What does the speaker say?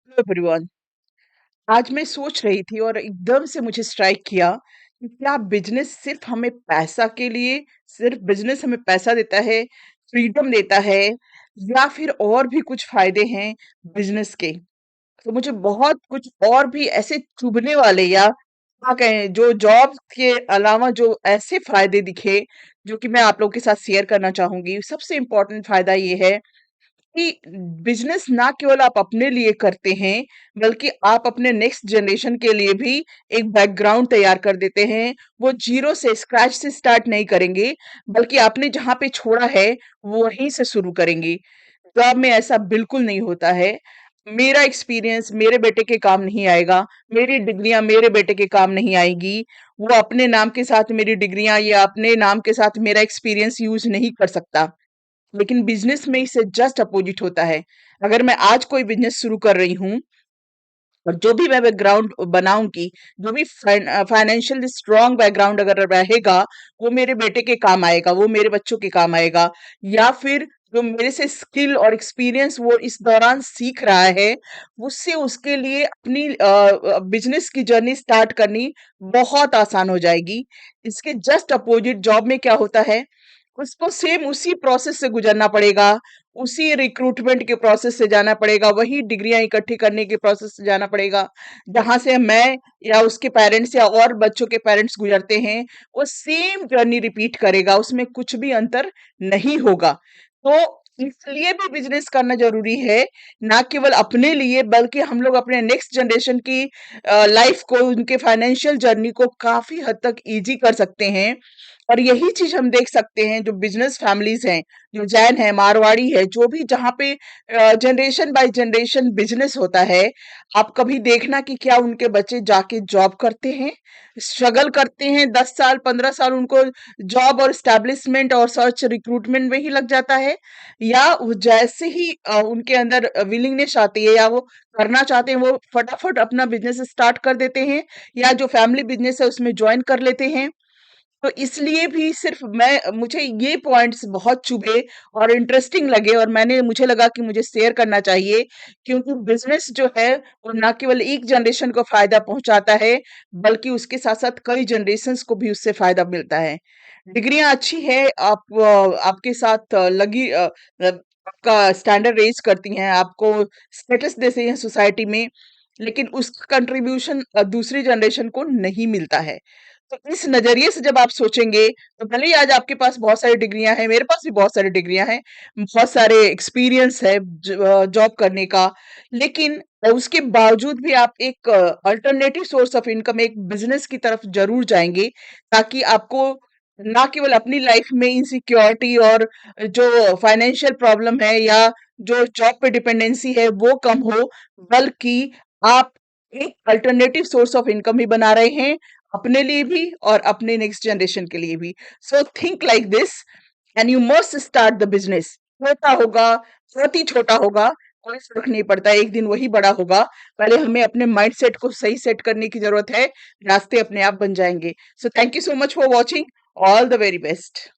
Hello everyone. आज मैं सोच रही थी और एकदम से मुझे स्ट्राइक किया कि क्या बिजनेस सिर्फ हमें पैसा के लिए सिर्फ बिजनेस हमें पैसा देता है, फ्रीडम देता है, या फिर और भी कुछ फायदे हैं बिजनेस के। तो मुझे बहुत कुछ और भी ऐसे चुभने वाले या क्या कहें, जो जॉब के अलावा जो ऐसे फायदे दिखे, जो कि मैं आप लोगों के साथ शेयर करना चाहूंगी। सबसे इम्पोर्टेंट फायदा ये है कि बिजनेस ना केवल आप अपने लिए करते हैं, बल्कि आप अपने नेक्स्ट जनरेशन के लिए भी एक बैकग्राउंड तैयार कर देते हैं। वो जीरो से, स्क्रैच से स्टार्ट नहीं करेंगे, बल्कि आपने जहां पे छोड़ा है वो वहीं से शुरू करेंगे। जॉब में ऐसा बिल्कुल नहीं होता है। मेरा एक्सपीरियंस मेरे बेटे के काम नहीं आएगा, मेरी डिग्रियां मेरे बेटे के काम नहीं आएगी। वो अपने नाम के साथ मेरी डिग्रियां या अपने नाम के साथ मेरा एक्सपीरियंस यूज नहीं कर सकता। लेकिन बिजनेस में इससे जस्ट अपोजिट होता है। अगर मैं आज कोई बिजनेस शुरू कर रही हूँ और जो भी मैं बैकग्राउंड बनाऊंगी, जो भी फाइनेंशियल स्ट्रांग बैकग्राउंड अगर रहेगा, वो मेरे बेटे के काम आएगा, वो मेरे बच्चों के काम आएगा। या फिर जो मेरे से स्किल और एक्सपीरियंस वो इस दौरान सीख रहा है, उससे उसके लिए अपनी बिजनेस की जर्नी स्टार्ट करनी बहुत आसान हो जाएगी। इसके जस्ट अपोजिट जॉब में क्या होता है, उसको सेम उसी प्रोसेस से गुजरना पड़ेगा, उसी रिक्रूटमेंट के प्रोसेस से जाना पड़ेगा, वही डिग्रियां इकट्ठी करने के प्रोसेस से जाना पड़ेगा, जहां से मैं या उसके पेरेंट्स या और बच्चों के पेरेंट्स गुजरते हैं। वो सेम जर्नी रिपीट करेगा, उसमें कुछ भी अंतर नहीं होगा। तो इसलिए भी बिजनेस करना जरूरी है, ना केवल अपने लिए बल्कि हम लोग अपने नेक्स्ट जनरेशन की लाइफ को, उनके फाइनेंशियल जर्नी को काफी हद तक इजी कर सकते हैं। और यही चीज हम देख सकते हैं जो बिजनेस फैमिलीज हैं, जो जैन है, मारवाड़ी है, जो भी जहाँ पे जनरेशन बाय जनरेशन बिजनेस होता है, आप कभी देखना कि क्या उनके बच्चे जाके जॉब करते हैं, स्ट्रगल करते हैं, 10 साल 15 साल उनको जॉब और स्टैब्लिशमेंट और सर्च रिक्रूटमेंट में ही लग जाता है, या वो जैसे ही उनके अंदर विलिंगनेस आती है या वो करना चाहते हैं, वो फटाफट अपना बिजनेस स्टार्ट कर देते हैं, या जो फैमिली बिजनेस है उसमें ज्वाइन कर लेते हैं। तो इसलिए भी सिर्फ मुझे ये पॉइंट्स बहुत चुभे और इंटरेस्टिंग लगे, और मुझे लगा कि मुझे शेयर करना चाहिए, क्योंकि बिजनेस जो है वो ना केवल एक जनरेशन को फायदा पहुंचाता है, बल्कि उसके साथ साथ कई जनरेशन्स को भी उससे फायदा मिलता है। डिग्रियां अच्छी है, आपके साथ आपका स्टैंडर्ड रेज करती हैं, आपको स्टेटस देती हैं सोसाइटी में, लेकिन उसका कंट्रीब्यूशन दूसरी जनरेशन को नहीं मिलता है। तो इस नजरिए से जब आप सोचेंगे, तो भले ही आज आपके पास बहुत सारी डिग्रियां हैं, मेरे पास भी बहुत सारी डिग्रियां हैं, बहुत सारे एक्सपीरियंस है जॉब करने का, लेकिन उसके बावजूद भी आप एक अल्टरनेटिव सोर्स ऑफ इनकम, एक बिजनेस की तरफ जरूर जाएंगे, ताकि आपको ना केवल अपनी लाइफ में इनसिक्योरिटी और जो फाइनेंशियल प्रॉब्लम है या जो जॉब पे डिपेंडेंसी है वो कम हो, बल्कि आप एक अल्टरनेटिव सोर्स ऑफ इनकम भी बना रहे हैं, अपने लिए भी और अपने नेक्स्ट जनरेशन के लिए भी। So think like this and you must start the business. छोटा होगा, बहुत ही छोटा होगा, कोई फर्क नहीं पड़ता, एक दिन वही बड़ा होगा। पहले हमें अपने माइंड सेट को सही सेट करने की जरूरत है, रास्ते अपने आप बन जाएंगे। So thank you so much for watching. All the very best.